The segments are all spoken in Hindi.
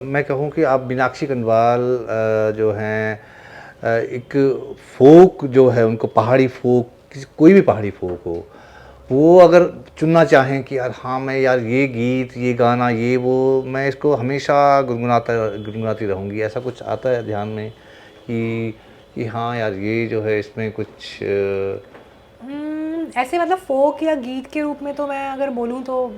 मैं कहूँ कि आप मीनाक्षी कनवाल जो हैं एक फ़ोक जो है उनको पहाड़ी फ़ोक कोई भी पहाड़ी फ़ोक हो वो अगर चुनना चाहें कि यार हाँ मैं यार ये गीत ये गाना ये वो मैं इसको हमेशा गुनगुनाती रहूँगी, ऐसा कुछ आता है ध्यान में कि हाँ यार ये जो है इसमें कुछ ऐसे मतलब फोक या गीत के रूप में तो मैं अगर बोलूँ तो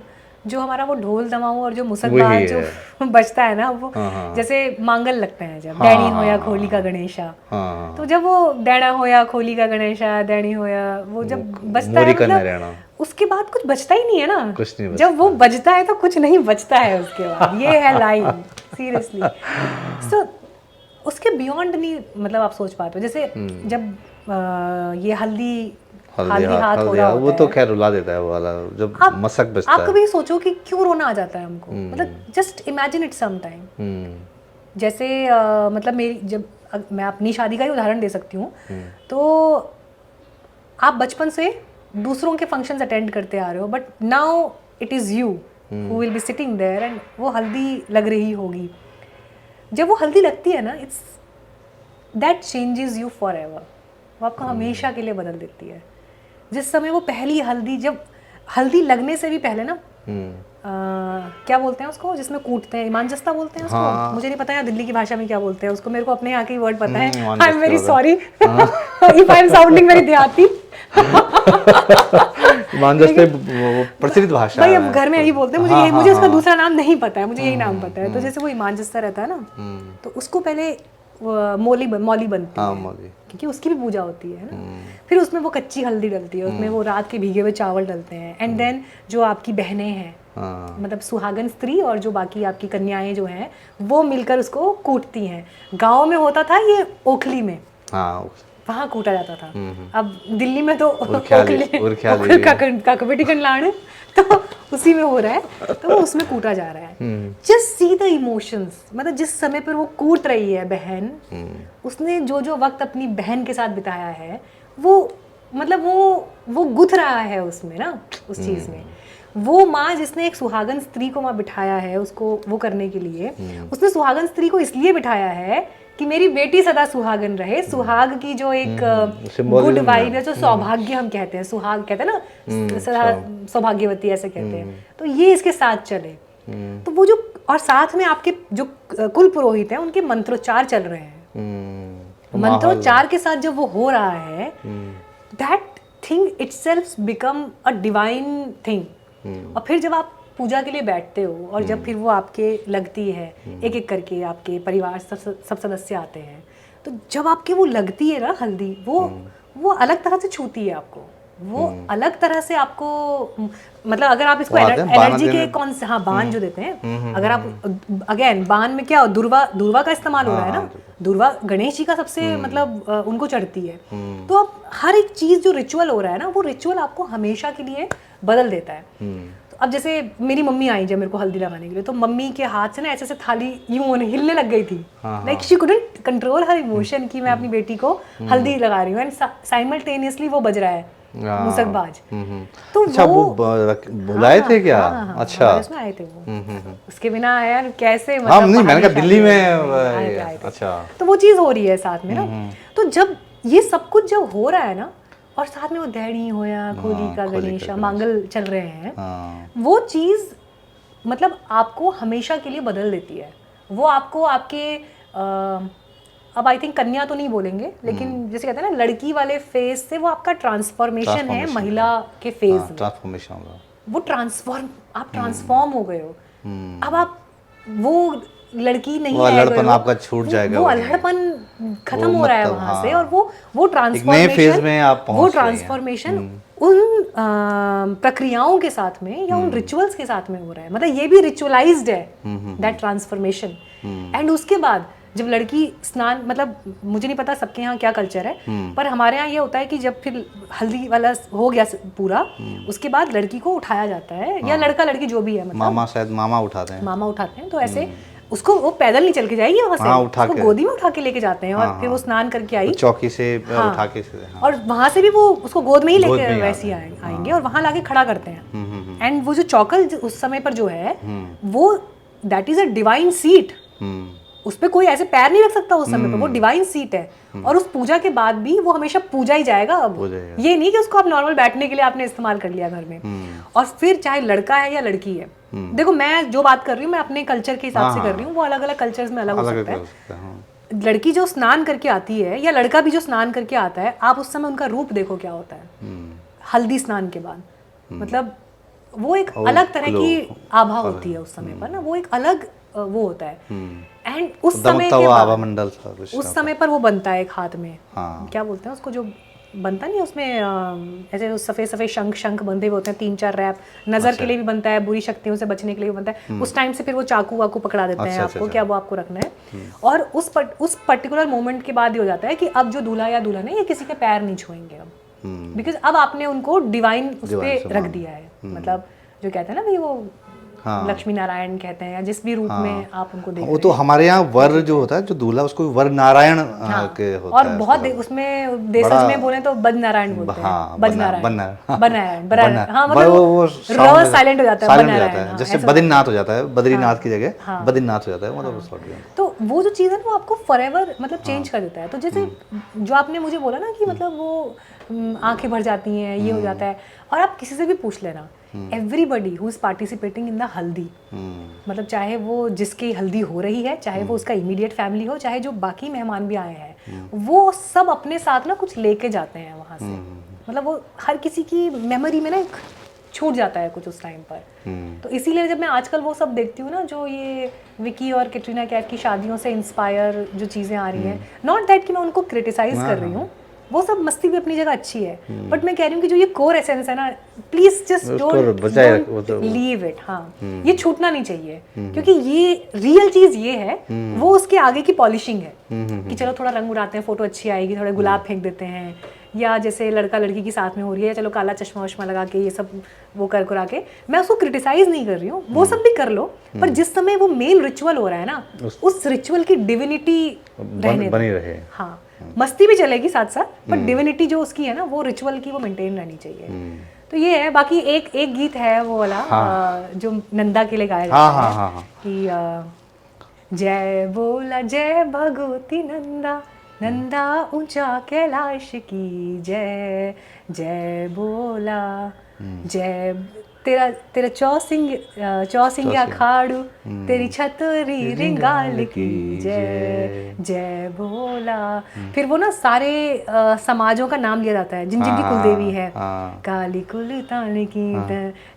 जो हमारा वो ढोल दमाऊ और जो वही मुसकबाज जो है। बजता है ना वो, हाँ हाँ जैसे मांगल लगते हैं जब डैणी हाँ होया हाँ खोली का गणेशा, तो हाँ जब वो डैणा होया खोली का गणेशा डैणी होया वो वो जब बजता मोरी है कन्या मतलब रहना उसके बाद कुछ बचता ही नहीं है ना। कुछ नहीं जब वो बचता। बजता है तो कुछ नहीं बचता है उसके बाद, ये है लाइन सीरियसली। सो उसके बियॉन्ड नहीं मतलब आप सोच पाते हो जैसे जब ये हल्दी हल्दी हाथ हो रहा वो होता तो है, खैर रुला देता है वो वाला जब मसक आप बजता है। कभी सोचो कि क्यों रोना आ जाता है हमको, मतलब just imagine it some time. जैसे मतलब मेरी जब मैं अपनी शादी का ही उदाहरण दे सकती हूँ, तो आप बचपन से दूसरों के फंक्शंस अटेंड करते आ रहे हो but now it is you who will be sitting there and वो हल्दी लग रही होगी। जब वो हल्दी लगती है ना, it's that changes you for ever, वो आपको हमेशा के लिए बदल देती है। जिस समय वो पहली हल्दी, जब हल्दी लगने से भी पहले ना क्या बोलते हैं उसको जिसमें कूटते हैं, ईमानजस्ता बोलते हैं उसको, हाँ मुझे नहीं पता यार दिल्ली की भाषा में क्या बोलते हैं उसको, मेरे को अपने यहाँ के वर्ड पता है। मान आई एम जस्ते वेरी होता sorry if I am sounding very देहाती। मान जस्ते वो प्रचलित भाषा भाई अब है घर में यही बोलते हैं, मुझे हाँ यही, हाँ मुझे उसका हाँ दूसरा नाम नहीं पता है, मुझे यही नाम पता है। तो जैसे वो ईमानजस्ता रहता है ना, तो उसको पहले मौली बनती हाँ है मौली क्योंकि उसकी भी पूजा होती है ना। फिर उसमें वो कच्ची हल्दी डलती है, उसमें वो रात के भीगे हुए चावल डलते हैं, एंड देन जो आपकी बहनें हैं हाँ मतलब सुहागन स्त्री और जो बाकी आपकी कन्याएं जो हैं वो मिलकर उसको कूटती हैं। गांव में होता था ये ओखली में, हाँ वहाँ कूटा जाता था। अब दिल्ली में तो उरख्याली ओखल का कबड्डी लाड़ है, तो उसी में हो रहा है, तो वो उसमें कूटा जा रहा है। जस्ट सी द इमोशंस, मतलब जिस समय पर वो कूट रही है बहन, उसने जो जो वक्त अपनी बहन के साथ बिताया है वो मतलब वो गुथ रहा है उसमें ना, उस चीज़ में। वो माँ जिसने एक सुहागन स्त्री को वहाँ बिठाया है उसको वो करने के लिए, उसने सुहागन स्त्री को इसलिए बिठाया है कि मेरी बेटी सदा सुहागन रहे। सुहाग की जो एक गुड वाइब है, जो सौभाग्य हम कहते हैं, सुहाग कहते हैं ना, सदा सौभाग्यवती ऐसे कहते हैं, तो ये इसके साथ चले। तो वो जो, और साथ में आपके जो कुल पुरोहित हैं उनके मंत्रोच्चार चल रहे हैं, मंत्रोच्चार के साथ जब वो हो रहा है, that thing itself become a divine thing. और फिर जब आप पूजा के लिए बैठते हो और जब फिर वो आपके लगती है, एक एक करके आपके परिवार सब सदस्य आते हैं, तो जब आपके वो लगती है ना हल्दी, वो अलग तरह से छूती है आपको, वो अलग तरह से आपको, मतलब अगर आप इसको एनर्जी के कौन से, हाँ बाण जो देते हैं, अगर आप अगेन बाण में क्या दुर्वा का इस्तेमाल हो रहा है ना, दुर्वा गणेश जी का सबसे मतलब उनको चढ़ती है। तो अब हर एक चीज़ जो रिचुअल हो रहा है ना, वो रिचुअल आपको हमेशा के लिए बदल देता है। तो अब जैसे मेरी मम्मी आई जब मेरे को हल्दी लगाने के लिए, तो मम्मी के हाथ से ना ऐसे ऐसे थाली यूं हिलने लग गई थी, like she couldn't control her emotion कि मैं अपनी बेटी को हल्दी लगा रही हूँ, एंड साइमल्टेनियसली वो बज रहा है मुसकबाज। तो अच्छा वो बुलाए थे क्या? अच्छा उसमें आए थे वो, उसके बिना यार कैसे, हाँ मतलब नहीं मैंने कहा दिल्ली में आए थे। अच्छा तो वो चीज़ हो रही है साथ में ना। तो जब ये सब कुछ जब हो रहा है ना, और साथ में वो दैणी होया खोली का गणेशा मांगल चल रहे हैं, वो चीज़ मतलब आपको हमेशा के लिए बदल देती है। वो आपको आपके अब आई थिंक कन्या तो नहीं बोलेंगे, लेकिन जैसे कहते हैं ना लड़की वाले फेज से वो आपका ट्रांसफॉर्मेशन है महिला के फेज में, ट्रांसफॉर्मेशन होगा, वो आप ट्रांसफॉर्म हो गए हो। अब आप वो लड़की नहीं वो रह गए अल्हड़पन हो, आपका छूट जाएगा, वो अल्हड़पन खत्म हो रहा है मतलब, वहाँ हाँ, से, और वो ट्रांसफॉर्मेशन उन प्रक्रियाओं के साथ में या उन रिचुअल्स के साथ में हो रहा है, मतलब ये भी रिचुअलाइज्ड है दैट ट्रांसफॉर्मेशन। एंड उसके बाद जब लड़की स्नान, मतलब मुझे नहीं पता सबके यहाँ क्या कल्चर है, पर हमारे यहाँ ये होता है कि जब फिर हल्दी वाला हो गया पूरा, उसके बाद लड़की को उठाया जाता है, या लड़का लड़की जो भी है, मतलब मामा शायद मामा उठाते हैं, तो ऐसे उसको, वो पैदल नहीं चल के जाएगी वहाँ से, उसको गोदी में उठा के लेके जाते हैं, और फिर वो स्नान करके आई चौकी से उठा के, और वहाँ से भी वो उसको गोद में ही लेके वैसे ही आएंगे और वहाँ लाके खड़ा करते हैं। एंड वो जो चौकल उस समय पर जो है, वो that is a divine seat उस पे कोई ऐसे पैर नहीं रख सकता उस समय पे, वो डिवाइन सीट है। और उस पूजा के बाद भी वो हमेशा पूजा ही जाएगा। अब ये नहीं कि उसको आप नॉर्मल बैठने के लिए आपने इस्तेमाल कर लिया घर में। और फिर चाहे लड़का है या लड़की है, देखो मैं जो बात कर रही हूँ मैं अपने कल्चर के हिसाब से कर रही हूँ, वो अलग अलग कल्चर्स में अलग हो सकता है। लड़की जो स्नान करके आती है या लड़का भी जो स्नान करके आता है, आप उस समय उनका रूप देखो क्या होता है हल्दी स्नान के बाद। मतलब वो एक अलग तरह की आभा होती है उस समय पर ना, वो एक अलग वो होता है। एंड उस समय के बाद उस समय पर वो बनता है एक हाथ में, क्या बोलते हैं उसको, जो बनता नहीं उसमें ऐसे सफेद सफेद शंख बंधे हुए होते हैं, 3-4 रैप, नजर के लिए भी बनता है, बुरी शक्तियों से बचने के लिए भी बनता है। उस टाइम से फिर वो चाकू वाकू पकड़ा देते हैं आपको, क्या वो आपको रखना है। और उस पर्टिकुलर मोमेंट के बाद ये हो जाता है कि अब जो दूल्हा या दुल्हन है ये किसी के पैर नहीं छुएंगे अब, बिकॉज अब आपने उनको डिवाइन उस पर रख दिया है। मतलब जो कहते हैं ना भाई वो लक्ष्मी नारायण कहते हैं, या जिस भी रूप में आप उनको देख, वो तो हमारे यहाँ वर जो होता है, जो दूल्हा, उसको वर नारायण के होता और है। बहुत उसमें देशज में बोले तो बद नारायण बोलते हैं, बद नारायण, हाँ मतलब र साइलेंट हो जाता है, बद नारायण, जैसे बद्रीनाथ हो जाता है, बद्रीनाथ की जगह बद्रीनाथ हो जाता है, मतलब तो वो जो चीज़ है वो आपको फॉरएवर मतलब चेंज कर देता है। तो जैसे जो आपने मुझे बोला ना कि मतलब वो आंखें भर जाती हैं, ये हो जाता है। और आप किसी से भी पूछ लेना, everybody who is participating in the हल्दी, मतलब चाहे वो जिसकी हल्दी हो रही है, चाहे वो उसका इमीडिएट फैमिली हो, चाहे जो बाकी मेहमान भी आए हैं, वो सब अपने साथ ना कुछ लेके जाते हैं वहाँ से। मतलब वो हर किसी की मेमोरी में ना छूट जाता है कुछ उस टाइम पर। तो इसीलिए जब मैं आजकल वो सब देखती हूँ ना, जो ये विकी और कैटरीना कैफ की शादियों से इंस्पायर जो चीज़ें आ रही हैं, नॉट दैट कि मैं उनको क्रिटिसाइज कर रही हूँ, वो सब मस्ती भी अपनी जगह अच्छी है, बट मैं कह रही हूँ कि जो ये कोर एसेंस है ना, please just don't leave it. हाँ, ये छूटना नहीं चाहिए, क्योंकि ये रियल चीज ये है, वो उसके आगे की पॉलिशिंग है कि चलो थोड़ा रंग उड़ाते हैं, फोटो अच्छी आएगी, थोड़ा गुलाब फेंक देते हैं, या जैसे लड़का लड़की की साथ में हो रही है, चलो काला चश्मा वश्मा लगा के ये सब वो कर करा के। मैं उसको क्रिटिसाइज नहीं कर रही हूँ, वो सब भी कर लो, पर जिस समय वो मेल रिचुअल हो रहा है ना, उस रिचुअल की डिविनिटी बनी रहे। हाँ, मस्ती भी चलेगी साथ साथ, पर डिविनिटी जो उसकी है ना, वो रिचुअल की वो मेंटेन रहनी चाहिए। तो ये है। बाकी एक गीत है वो वाला जो नंदा के लिए गाया जाता है कि जय बोला जय भगवती नंदा, नंदा ऊंचा कैलाश की जय, जय बोला जय, तेरा चौसिंग अखाड़ू, तेरी छतरी रिंगाल की जय, जय बोला। फिर वो ना सारे समाजों का नाम लिया जाता है, जिन जिनकी कुलदेवी है, काली कुलतान की,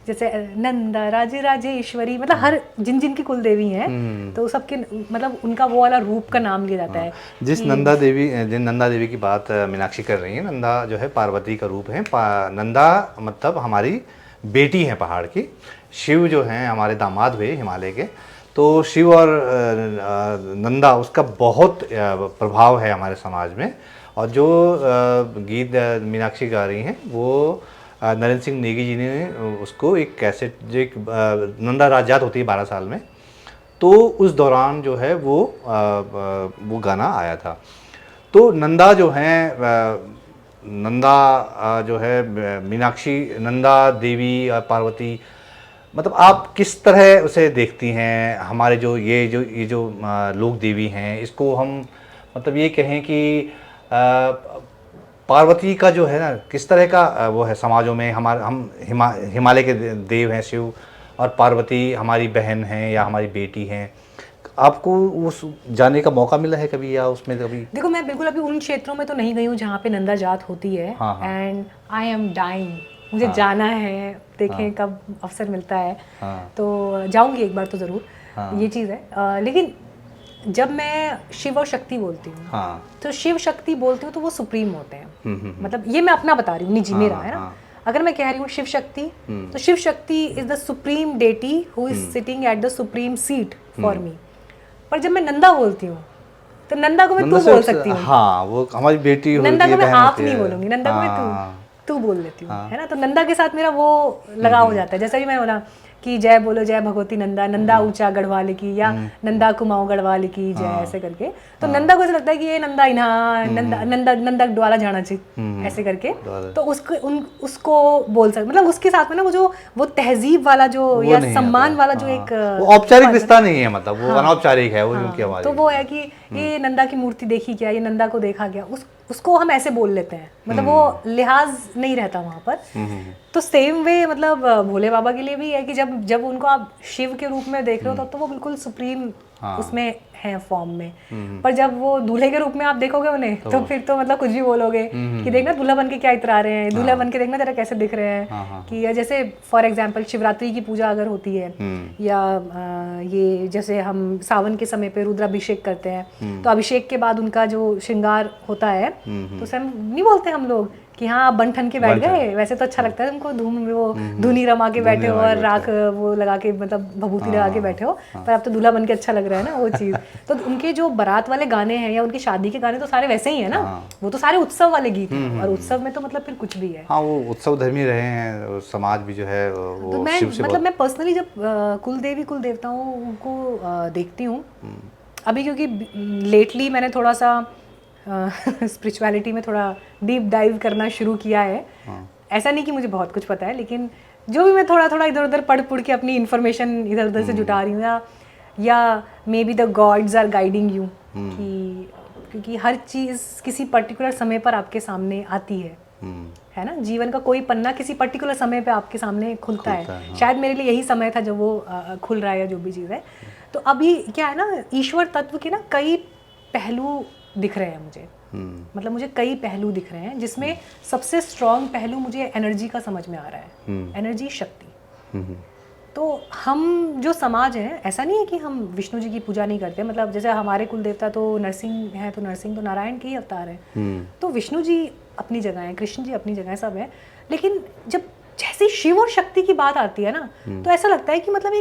जैसे नंदा राजेश्वरी, मतलब हर जिन जिनकी कुलदेवी हैं, तो सबके मतलब उनका वो वाला रूप का नाम लिया जाता है। जिन नंदा देवी की बात मीनाक्षी कर रही है, नंदा जो है पार्वती का रूप है। नंदा मतलब हमारी बेटी हैं पहाड़ की, शिव जो हैं हमारे दामाद हुए हिमालय के। तो शिव और नंदा उसका बहुत प्रभाव है हमारे समाज में। और जो गीत मीनाक्षी गा रही हैं वो नरेंद्र सिंह नेगी जी ने उसको एक कैसेट, जो एक नंदा राजात होती है 12 साल में, तो उस दौरान जो है वो गाना आया था। तो नंदा जो हैं, नंदा जो है मीनाक्षी, नंदा देवी और पार्वती, मतलब आप किस तरह उसे देखती हैं? हमारे जो ये जो लोक देवी हैं, इसको हम मतलब ये कहें कि पार्वती का जो है ना, किस तरह का वो है समाजों में? हम हिमालय के देव हैं शिव, और पार्वती हमारी बहन हैं या हमारी बेटी हैं। आपको उस जाने का मौका मिला है कभी, या उसमें कभी? देखो, मैं बिल्कुल अभी उन क्षेत्रों में तो नहीं गई हूँ जहाँ पे नंदा जात होती है, एंड आई एम डाइंग, मुझे जाना है, देखें कब अवसर मिलता है, तो जाऊंगी एक बार तो ज़रूर। ये चीज़ है। लेकिन जब मैं शिव और शक्ति बोलती हूँ, तो शिव शक्ति बोलती हूँ तो वो सुप्रीम होते हैं। मतलब ये मैं अपना बता रही हूँ, निजी मेरा है ना। अगर मैं कह रही हूँ शिव शक्ति, तो Shiv Shakti is the supreme deity who is sitting at the supreme seat for me. पर जब मैं नंदा बोलती हूँ, तो नंदा को मैं तू बोल सकती हूँ। हाँ, वो हमारी बेटी होती है, नंदा को मैं आप नहीं बोलूंगी, नंदा को मैं तू बोल लेती हूँ, है ना। तो नंदा के साथ मेरा वो लगाव हो जाता है। जैसे भी मैं बोला कि जय बोलो जय भगवती नंदा, नंदा ऊंचा गढ़वाल की, या नंदा कुमाऊं गढ़वाल की जय, ऐसे करके। तो नंदा को ऐसा लगता है कि ये नंदा इन्हा नंदा नंदा नंदा डवाला जाना चाहिए, ऐसे करके। तो उसको बोल सकते, मतलब उसके साथ में ना वो तहजीब वाला जो या सम्मान वाला जो एक वो औपचारिक रिश्ता नहीं है, मतलब वो अनौपचारिक है वो, क्योंकि हमारी तो वो है कि ये नंदा की मूर्ति देखी क्या, ये नंदा को देखा गया, उसको हम ऐसे बोल लेते हैं, मतलब वो लिहाज नहीं रहता वहाँ पर। तो सेम वे मतलब भोले बाबा के लिए भी है कि जब उनको आप शिव के रूप में देख रहे हो तब तो वो बिल्कुल सुप्रीम उसमें है फॉर्म में, पर जब वो दूल्हे के रूप में आप देखोगे उन्हें तो फिर तो मतलब कुछ भी बोलोगे कि देखना दूल्हा बन के क्या इतरा रहे हैं, दूल्हा बन के देखना जरा कैसे दिख रहे हैं। कि जैसे फॉर एग्जांपल शिवरात्रि की पूजा अगर होती है, या ये जैसे हम सावन के समय पे रुद्राभिषेक करते हैं, तो अभिषेक के बाद उनका जो श्रृंगार होता है तो उसे हम नहीं बोलते हम लोग कि हाँ आप बन ठन के बैठ गए, वैसे तो अच्छा लगता है तुमको धूम में वो धुनी रमा के बैठे हो और राख वो लगा के मतलब भभूति लगा के बैठे हो, पर अब तो दूल्हा बन के अच्छा लग रहा है ना वो चीज़। तो उनके जो बारात वाले गाने हैं या उनकी शादी के गाने तो सारे वैसे ही है ना, वो तो सारे उत्सव वाले गीत हैं, और उत्सव में तो मतलब फिर कुछ भी है। हाँ, वो उत्सव धर्मी रहे हैं, समाज भी जो है वो तो मैं शिव से मतलब मैं पर्सनली जब कुल देवी कुल देवताओं को देखती हूँ अभी, क्योंकि लेटली मैंने थोड़ा सा स्पिरिचुअलिटी में थोड़ा डीप डाइव करना शुरू किया है। ऐसा नहीं कि मुझे बहुत कुछ पता है, लेकिन जो भी मैं थोड़ा थोड़ा इधर उधर पढ़ के अपनी इन्फॉर्मेशन इधर उधर से जुटा रही हूँ, या maybe the gods are guiding you, कि क्योंकि हर चीज़ किसी पर्टिकुलर समय पर आपके सामने आती है ना। जीवन का कोई पन्ना किसी पर्टिकुलर समय पे आपके सामने खुलता है। हाँ। शायद मेरे लिए यही समय था जब वो खुल रहा है या जो भी चीज़ है। तो अभी क्या है ना, ईश्वर तत्व के ना कई पहलू दिख रहे हैं मुझे, मतलब मुझे कई पहलू दिख रहे हैं, जिसमें सबसे स्ट्रॉन्ग पहलू मुझे एनर्जी का समझ में आ रहा है, एनर्जी, शक्ति। तो हम जो समाज है, ऐसा नहीं है कि हम विष्णु जी की पूजा नहीं करते, मतलब जैसे हमारे कुल देवता तो नरसिंह है, तो नरसिंह तो नारायण के ही अवतार हैं, तो विष्णु जी अपनी जगह है, कृष्ण जी अपनी जगह है, सब है। लेकिन जब जैसे शिव और शक्ति की बात आती है ना, तो ऐसा लगता है कि मतलब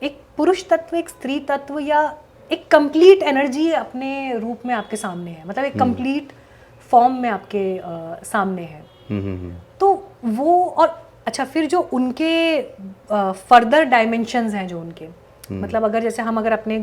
एक पुरुष तत्व, एक स्त्री तत्व, या एक कंप्लीट एनर्जी अपने रूप में आपके सामने है, मतलब एक कंप्लीट फॉर्म में आपके सामने है। तो वो, और अच्छा फिर जो उनके फर्दर डायमेंशंस हैं जो उनके, मतलब अगर अगर अपने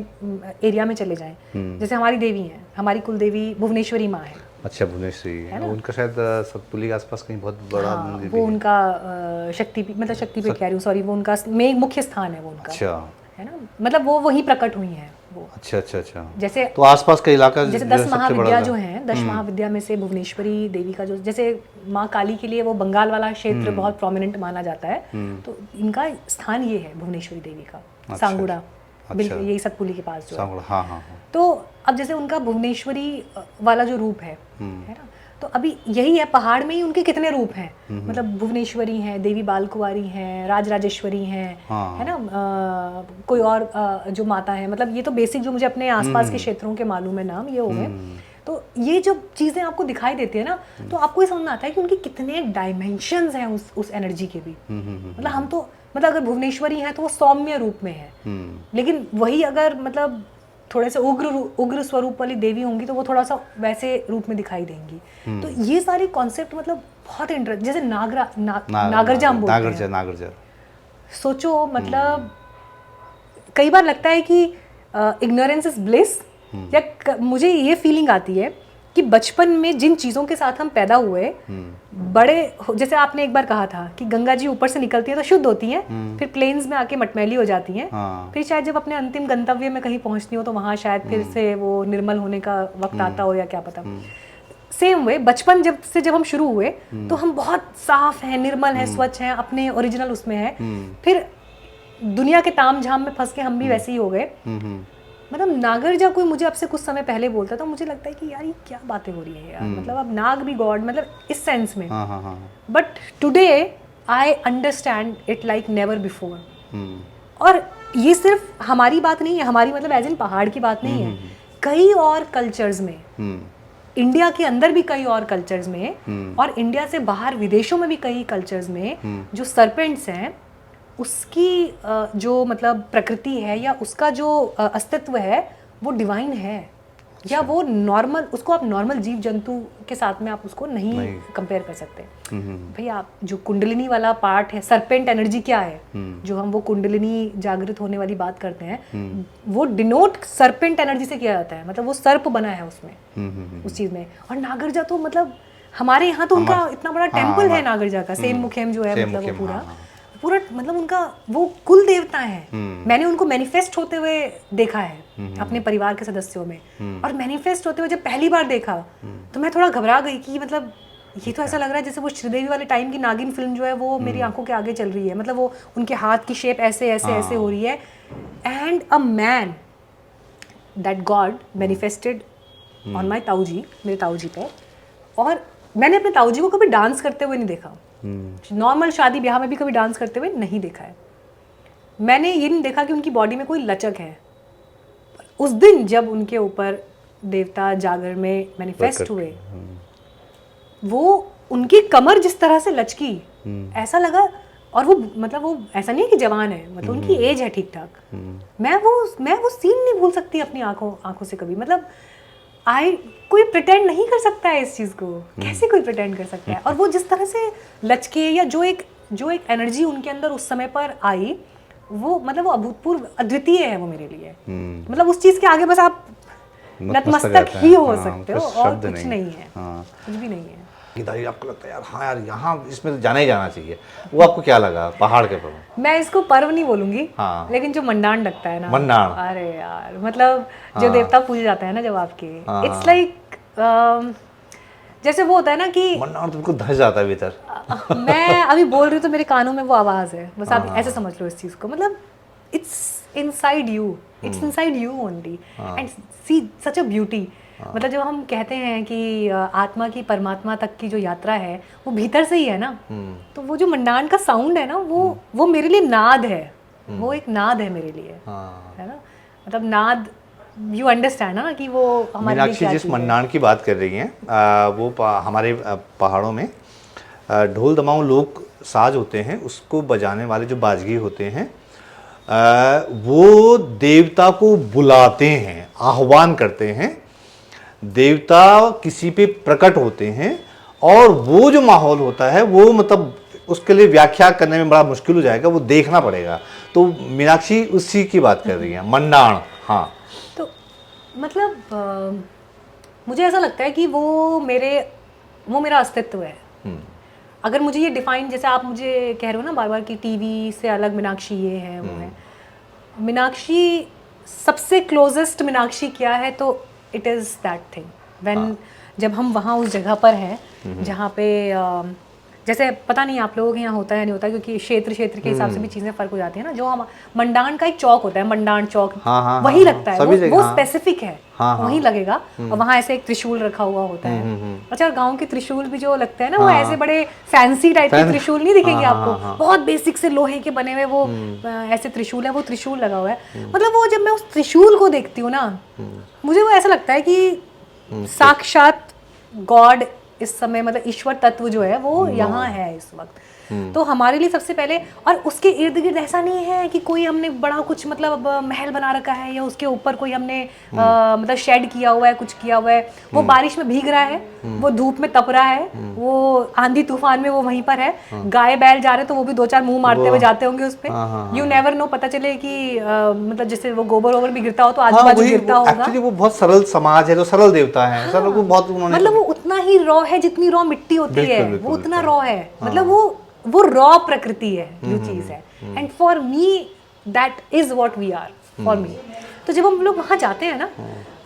एरिया में चले जाएं, जैसे हमारी देवी हैं, हमारी कुल देवी भुवनेश्वरी माँ है। अच्छा, भुवनेश्वरी है ना, उनका शायद सतपुली के आसपास कहीं बहुत बड़ा मंदिर वो उनका शक्तिपीठ, मतलब शक्तिपीठ कह रही हूँ, सॉरी, वो उनका मुख्य स्थान है वो उनका। अच्छा, है ना, मतलब वो वहीं प्रकट हुई हैं वो। अच्छा। जैसे तो आसपास का इलाका, जैसे 10 महाविद्या जो हैं, 10 महाविद्या में से भुवनेश्वरी देवी का जो, जैसे माँ काली के लिए वो बंगाल वाला क्षेत्र बहुत प्रोमिनेंट माना जाता है, तो इनका स्थान ये है भुवनेश्वरी देवी का, सांगुड़ा, बिल्कुल यही सतपुली के पास जो है। हाँ। तो अब जैसे उनका भुवनेश्वरी वाला जो रूप है ना, तो अभी यही है, पहाड़ में ही उनके कितने रूप हैं, मतलब भुवनेश्वरी हैं, देवी बाल कुंवारी हैं, राजराजेश्वरी हैं, है ना, कोई और जो माता है, मतलब ये तो बेसिक जो मुझे अपने आसपास के क्षेत्रों के मालूम है नाम, ये हो गए। तो ये जब चीज़ें आपको दिखाई देती है ना, तो आपको ये समझ में आता है कि उनकी कितने डायमेंशंस हैं उस एनर्जी के भी। मतलब हम तो, मतलब अगर भुवनेश्वरी हैं तो वो सौम्य रूप में है, लेकिन वही अगर मतलब थोड़े से उग्र स्वरूप वाली देवी होंगी तो वो थोड़ा सा वैसे रूप में दिखाई देंगी। तो ये सारी कॉन्सेप्ट मतलब बहुत इंटरेस्ट, जैसे नागरजा हम बोलते हैं, नागरजा सोचो, मतलब कई बार लगता है कि इग्नोरेंस इज ब्लिस, या मुझे ये फीलिंग आती है कि बचपन में जिन चीज़ों के साथ हम पैदा हुए, बड़े, जैसे आपने एक बार कहा था कि गंगा जी ऊपर से निकलती है तो शुद्ध होती हैं, फिर प्लेन्स में आके मटमैली हो जाती हैं, फिर शायद जब अपने अंतिम गंतव्य में कहीं पहुंचती हो तो वहाँ शायद फिर से वो निर्मल होने का वक्त आता हो, या क्या पता। सेम वे बचपन जब हम शुरू हुए तो हम बहुत साफ हैं, निर्मल हैं, स्वच्छ हैं, अपने ओरिजिनल उसमें है, फिर दुनिया के ताम झाम में फंस के हम भी वैसे ही हो गए। मतलब नागरजा कोई मुझे अब से कुछ समय पहले बोलता तो मुझे लगता है कि यार ये क्या बातें हो रही है यार, मतलब अब नाग भी गॉड, मतलब इस सेंस में। But today I understand it like never before. और ये सिर्फ हमारी बात नहीं है, हमारी मतलब एज इन पहाड़ की बात नहीं है, कई और कल्चर्स में, इंडिया के अंदर भी कई और कल्चर्स में, और इंडिया से बाहर विदेशों में भी कई कल्चर्स में जो सर्पेंट्स हैं, उसकी जो मतलब प्रकृति है या उसका जो अस्तित्व है वो डिवाइन है। या वो नॉर्मल, उसको आप नॉर्मल जीव जंतु के साथ में आप उसको नहीं कंपेयर कर सकते। भाई आप जो कुंडलिनी वाला पार्ट है, सरपेंट एनर्जी क्या है, जो हम वो कुंडलिनी जागृत होने वाली बात करते हैं, वो डिनोट सरपेंट एनर्जी से किया जाता है, मतलब वो सर्प बना है उसमें, उस चीज में। और नागरजा तो मतलब हमारे यहाँ तो उनका इतना बड़ा टेम्पल है नागरजा का, सेन मुखेम जो है, मतलब वो पूरा मतलब उनका वो कुल देवता है। मैंने उनको मैनिफेस्ट होते हुए देखा है अपने परिवार के सदस्यों में, और मैनिफेस्ट होते हुए जब पहली बार देखा तो मैं थोड़ा घबरा गई कि मतलब ये तो ऐसा लग रहा है जैसे वो श्रीदेवी वाले टाइम की नागिन फिल्म जो है वो मेरी आंखों के आगे चल रही है, मतलब वो उनके हाथ की शेप ऐसे ऐसे ऐसे हो रही है। And a man, that God manifested on my ताऊजी, मेरे ताऊजी पे। और मैंने अपने ताऊजी को कभी डांस करते हुए नहीं देखा, नॉर्मल शादी ब्याह में भी कभी डांस करते हुए नहीं देखा है। मैंने ये नहीं देखा कि उनकी बॉडी में कोई लचक है। उस दिन जब उनके ऊपर देवता जागर में मैनिफेस्ट हुए, वो उनकी कमर जिस तरह से लचकी, ऐसा लगा। और वो मतलब वो ऐसा नहीं है कि जवान है, मतलब उनकी एज है ठीक ठाक। मैं वो सीन नहीं भूल सकती अपनी आंखों से कभी। मतलब कोई प्रिटेंड नहीं कर सकता है इस चीज़ को, कैसे कोई प्रिटेंड कर सकता है। और वो जिस तरह से लचके, या जो एक एनर्जी उनके अंदर उस समय पर आई, वो मतलब वो अभूतपूर्व अद्वितीय है वो मेरे लिए। मतलब उस चीज़ के आगे बस आप नतमस्तक ही हो सकते हो, और कुछ नहीं है, कुछ भी नहीं है। आपको लगता है यार, हाँ यार यहाँ इसमें जाना ही जाना चाहिए, वो आपको क्या लगा पहाड़ के पर्व? मैं इसको पर्व नहीं बोलूंगी, हाँ। लेकिन जो मंडाण लगता है ना, मंडाण, अरे यार मतलब जो देवता पूजे जाते हैं ना जब आपके, इट्स लाइक जैसे वो होता है ना कि मंडाण तो बिल्कुल धस जाता है भीतर। मैं अभी बोल रही हूँ तो मेरे कानों में वो आवाज़ है, बस आप ऐसे समझ लो इस चीज़ को। मतलब it's inside you, it's inside you only, and see such a beauty. मतलब जब हम कहते हैं कि आत्मा की परमात्मा तक की जो यात्रा है वो भीतर से ही है ना, तो वो जो मंडाण का साउंड है ना, वो मेरे लिए नाद है, वो एक नाद है मेरे लिए, है ना। मतलब नाद, यू अंडरस्टैंड ना कि वो हमारे लिए क्या चीज़ है। जिस मंडाण की बात कर रही हैं, वो हमारे पहाड़ों में ढोल दमाऊ लोक साज होते हैं, उसको बजाने वाले जो बाजगी होते हैं, वो देवता को बुलाते हैं, आह्वान करते हैं। देवता किसी पे प्रकट होते हैं, और वो जो माहौल होता है वो मतलब उसके लिए व्याख्या करने में बड़ा मुश्किल हो जाएगा, वो देखना पड़ेगा। तो मीनाक्षी उसी की बात कर रही है, मंडाण। हाँ, तो मतलब मुझे ऐसा लगता है कि वो मेरा अस्तित्व है। अगर मुझे ये डिफाइन, जैसे आप मुझे कह रहे हो ना बार बार कि टीवी से अलग मीनाक्षी ये है वो है, मीनाक्षी सबसे क्लोजेस्ट मीनाक्षी क्या है, तो it is that thing when, जब हम वहाँ उस जगह पर हैं जहाँ पे जैसे पता नहीं आप लोगों के यहाँ होता है नहीं होता, क्योंकि क्षेत्र के हिसाब से भी चीज़ें फ़र्क हो जाती है ना। जो हम मंडाण का एक चौक होता है, मंडाण चौक, वही लगता है, वो स्पेसिफिक है, वहीं लगेगा। और वहाँ ऐसे एक त्रिशूल रखा हुआ होता है। अच्छा, गांव के त्रिशूल भी जो लगते हैं ना, वो ऐसे बड़े फैंसी टाइप के त्रिशूल नहीं दिखेंगे आपको, बहुत बेसिक से लोहे के बने हुए वो ऐसे त्रिशूल है, वो त्रिशूल लगा हुआ है। मतलब वो जब मैं उस त्रिशूल को देखती हूँ ना, मुझे वो ऐसा लगता है कि साक्षात गॉड इस समय, मतलब ईश्वर तत्व जो है वो यहाँ है इस वक्त। तो हमारे लिए सबसे पहले, और उसके इर्द गिर्द ऐसा नहीं है कि कोई हमने बड़ा कुछ मतलब महल बना रखा है, या उसके ऊपर कोई हमने मतलब शेड किया हुआ है, कुछ किया हुआ है। वो बारिश में भीग रहा है, वो धूप में तप रहा है, वो आंधी तूफान में वो वहीं पर है। गाय बैल जा रहे तो वो भी दो चार मुंह मारते हुए जाते होंगे उस पर। यू नेवर नो, पता चले कि मतलब जैसे वो गोबर भी गिरता हो तो आजू बाजू गिरता होगा। एक्चुअली वो बहुत सरल समाज है, तो सरल देवता है, सब लोग बहुत उन्होंने, मतलब वो उतना ही रॉ है जितनी रॉ मिट्टी होती है, वो उतना रॉ है। मतलब वो रॉ प्रकृति है जो चीज़ है। And for me that is what we are, for me. तो जब हम लोग वहाँ जाते हैं ना,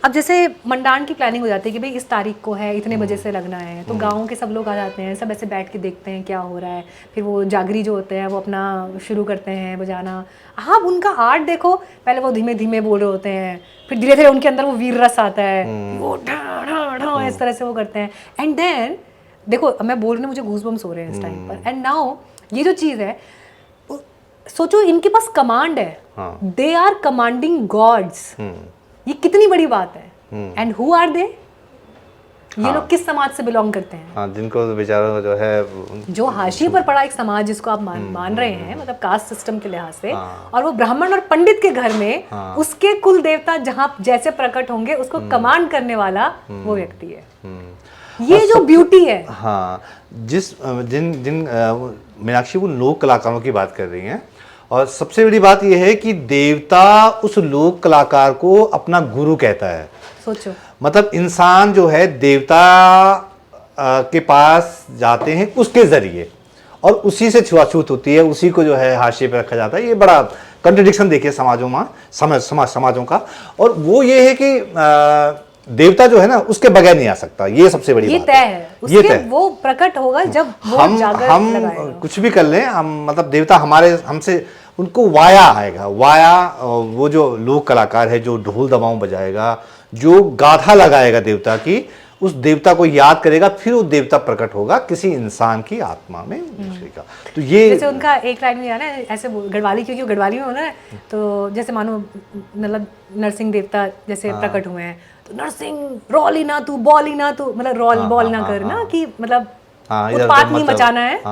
अब जैसे मंडाण की प्लानिंग हो जाती है कि भाई इस तारीख को है, इतने बजे से लगना है, तो गाँव के सब लोग आ जाते हैं, सब ऐसे बैठ के देखते हैं क्या हो रहा है। फिर वो जागरी जो होते हैं वो अपना शुरू करते हैं बजाना। हाँ, उनका आर्ट देखो, पहले वो धीमे धीमे बोल रहे होते हैं, फिर धीरे धीरे उनके अंदर वो वीर रस आता है, वो ढा ढा ढा इस तरह से वो करते हैं। एंड देन देखो, मैं बोल रही हूँ, मुझे गूज़बम्स हो रहे हैं इस टाइम पर। एंड नाउ ये जो चीज़ है, सोचो इनके पास कमांड है, दे आर कमांडिंग गॉड्स। ये कितनी बड़ी बात है। And who are they? ये लोग किस समाज से बिलोंग करते हैं? हाँ, जिनको बेचारों को जो है जो हाशिए पर पड़ा एक समाज जिसको आप मान रहे हैं, मतलब कास्ट सिस्टम के लिहाज से, और वो ब्राह्मण और पंडित के घर में उसके कुल देवता जहाँ जैसे प्रकट होंगे उसको कमांड करने वाला वो व्यक्ति है। ये जो ब्यूटी है। हाँ, जिन जिन मीनाक्षी वो लोक कलाकारों की बात कर रही हैं, और सबसे बड़ी बात यह है कि देवता उस लोक कलाकार को अपना गुरु कहता है। सोचो, मतलब इंसान जो है देवता के पास जाते हैं उसके जरिए, और उसी से छुआछूत होती है, उसी को जो है हाशिए पे रखा जाता है। ये बड़ा कंट्रडिक्शन देखिए समाजों में, समाजों का। और वो ये है कि देवता जो है ना उसके बगैर नहीं आ सकता, ये सबसे बड़ी बात तय है। ये तय, वो प्रकट होगा जब वो हम लगाएगा। कुछ भी कर लें, हम मतलब देवता हमारे हमसे उनको वाया आएगा। वाया वो जो लोक कलाकार है जो ढोल दमाऊं बजाएगा, जो गाथा लगाएगा देवता की, उस देवता को याद करेगा, फिर वो देवता प्रकट होगा किसी इंसान की आत्मा में दूसरे का। तो ये जैसे उनका एक लाइन में है ना, ऐसे गढ़वाली, क्योंकि वो गढ़वाली में होना है, तो जैसे मानो मतलब नरसिंह देवता जैसे प्रकट हुए हैं, तो नरसिंह रोल ही ना तू, बॉल ही ना तू, मतलब रोल बॉल ना करना, कि मतलब उत्पात नहीं मचाना है,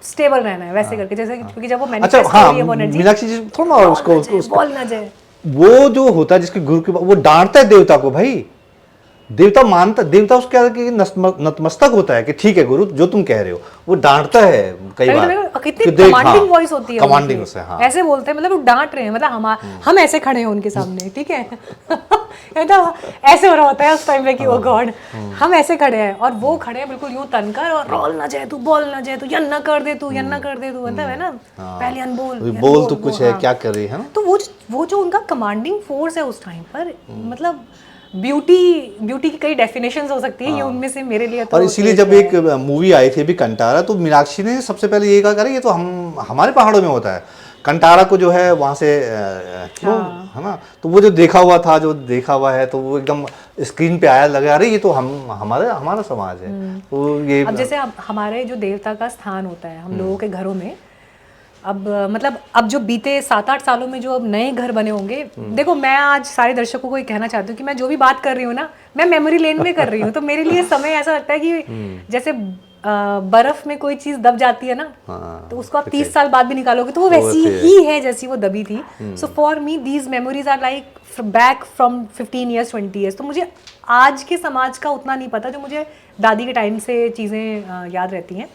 स्टेबल रहना है, वैसे करके। जैसे क्योंकि जब वो मैनिफेस्ट हो रही है वो एनर्जी, मीनाक्षी जी थोड़ा और उसको बॉल ना जाए, वो जो होता है जिसके गुरु के वो डांटता है देवता को। भाई देवता मानता, देवता उसके क्या कि नतमस्तक होता है कि ठीक है गुरु जो तुम कह रहे हो। वो डांटता है कई बार, कितनी कमांडिंग वॉइस होती है, कमांडिंग से, हाँ, ऐसे बोलते हैं, मतलब वो डांट रहे हैं, मतलब हम ऐसे खड़े हैं उनके सामने, ठीक है तो ऐसे हो रहा होता है उस टाइम पे कि ओ गॉड, हम ऐसे खड़े हैं और वो खड़े हैं बिल्कुल यूं तनकर, और रोल ना जाए तू, बॉल ना जाए तू, यन्ना कर दे तू, यन्ना कर दे तू, मतलब है ना, पहले अनबोल बोल तो कुछ है, क्या कर रही है ना। तो वो जो उनका कमांडिंग फोर्स है उस टाइम पर, मतलब ब्यूटी की कई डेफिनेशंस हो सकती है, ये उनमें से मेरे लिए तो। और इसीलिए जब एक मूवी आई थी अभी कंटारा, तो मीनाक्षी ने सबसे पहले ये कहा, अरे ये तो हमारे पहाड़ों में होता है। कंटारा को जो है वहाँ से क्यों, है ना, तो वो जो देखा हुआ है, तो वो एकदम स्क्रीन पे आया, लगा अरे ये तो हमारा समाज है। तो ये अब जैसे हमारे जो देवता का स्थान होता है हम लोगों के घरों में, अब जो बीते 7-8 सालों में जो अब नए घर बने होंगे, देखो मैं आज सारे दर्शकों को ये कहना चाहती हूँ कि मैं जो भी बात कर रही हूँ ना, मैं मेमोरी लेन में कर रही हूँ। तो मेरे लिए समय ऐसा लगता है कि जैसे बर्फ में कोई चीज दब जाती है ना, तो उसको आप 30 साल बाद भी निकालोगे तो वो वैसी ही है जैसी वो दबी थी। So for me these memories are like back from 15 years 20 years। तो मुझे आज के समाज का उतना नहीं पता जो मुझे दादी के टाइम से चीज़ें याद रहती हैं।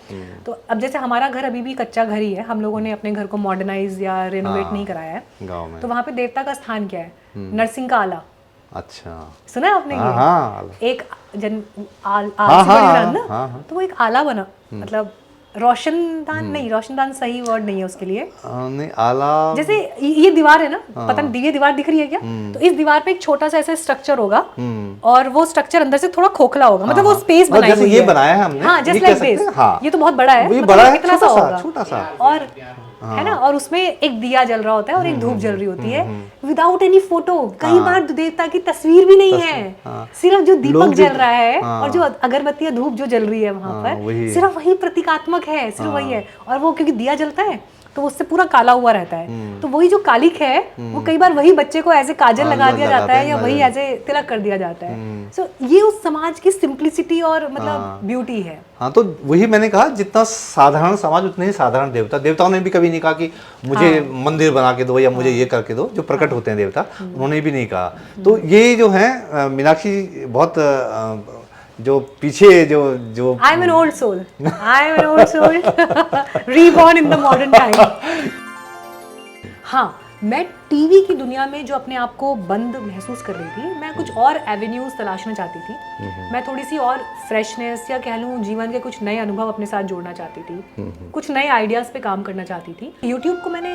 तो अब जैसे हमारा घर अभी भी कच्चा घर ही है, हम लोगों ने अपने घर को मॉडर्नाइज या रेनोवेट नहीं कराया है गाँव में। तो वहाँ पे देवता का स्थान क्या है? नरसिंह का आला। अच्छा, सुना है आपने? हाँ, एक आल ना, तो वो एक आला बना, मतलब रोशनदान नहीं, रोशनदान सही वर्ड नहीं है उसके लिए, नहीं आला, जैसे ये दीवार है ना, पता नहीं ये दीवार दिख रही है क्या, तो इस दीवार पे एक छोटा सा ऐसा स्ट्रक्चर होगा, और वो स्ट्रक्चर अंदर से थोड़ा खोखला होगा, मतलब वो स्पेस बनाई हुई है। ये बनाया है हमने, हाँ, जस्ट लाइक दिस। ये तो बहुत बड़ा है, ये बड़ा है, इतना सा होगा, छोटा सा, और है ना, और उसमें एक दिया जल रहा होता है और एक धूप जल रही होती है, विदाउट एनी फोटो। कई बार देवता की तस्वीर भी नहीं है, सिर्फ जो दीपक जल रहा है और जो अगरबत्ती या धूप जो जल रही है वहां पर, सिर्फ वही प्रतीकात्मक है, सिर्फ वही है। और वो क्योंकि दिया जलता है तो उससे पूरा काला हुआ रहता है, तो वही जो कालिक है वो कई बार वही बच्चे को ऐसे काजल लगा दिया जाता है या वही ऐसे तिलक कर दिया जाता है। सो ये उस समाज की सिंप्लिसिटी और मतलब ब्यूटी है। हाँ, तो वही मैंने कहा, जितना साधारण समाज उतने ही साधारण देवता। देवताओं ने भी कभी नहीं कहा कि मुझे मंदिर बना के दो या मुझे ये करके दो। जो प्रकट होते हैं देवता, उन्होंने भी नहीं कहा। तो ये जो है मीनाक्षी बहुत जो पीछे जो I am an old soul, reborn in the modern time. हाँ, मैं टीवी की दुनिया में जो अपने आप को बंद महसूस कर रही थी, मैं कुछ और एवेन्यूज तलाशना चाहती थी। मैं थोड़ी सी और फ्रेशनेस या कह लूँ जीवन के कुछ नए अनुभव अपने साथ जोड़ना चाहती थी, कुछ नए आइडियाज पे काम करना चाहती थी। यूट्यूब को मैंने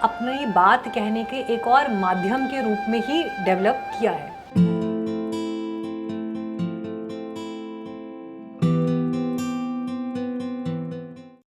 अपनी बात कहने के एक और माध्यम के रूप में ही डेवलप किया है।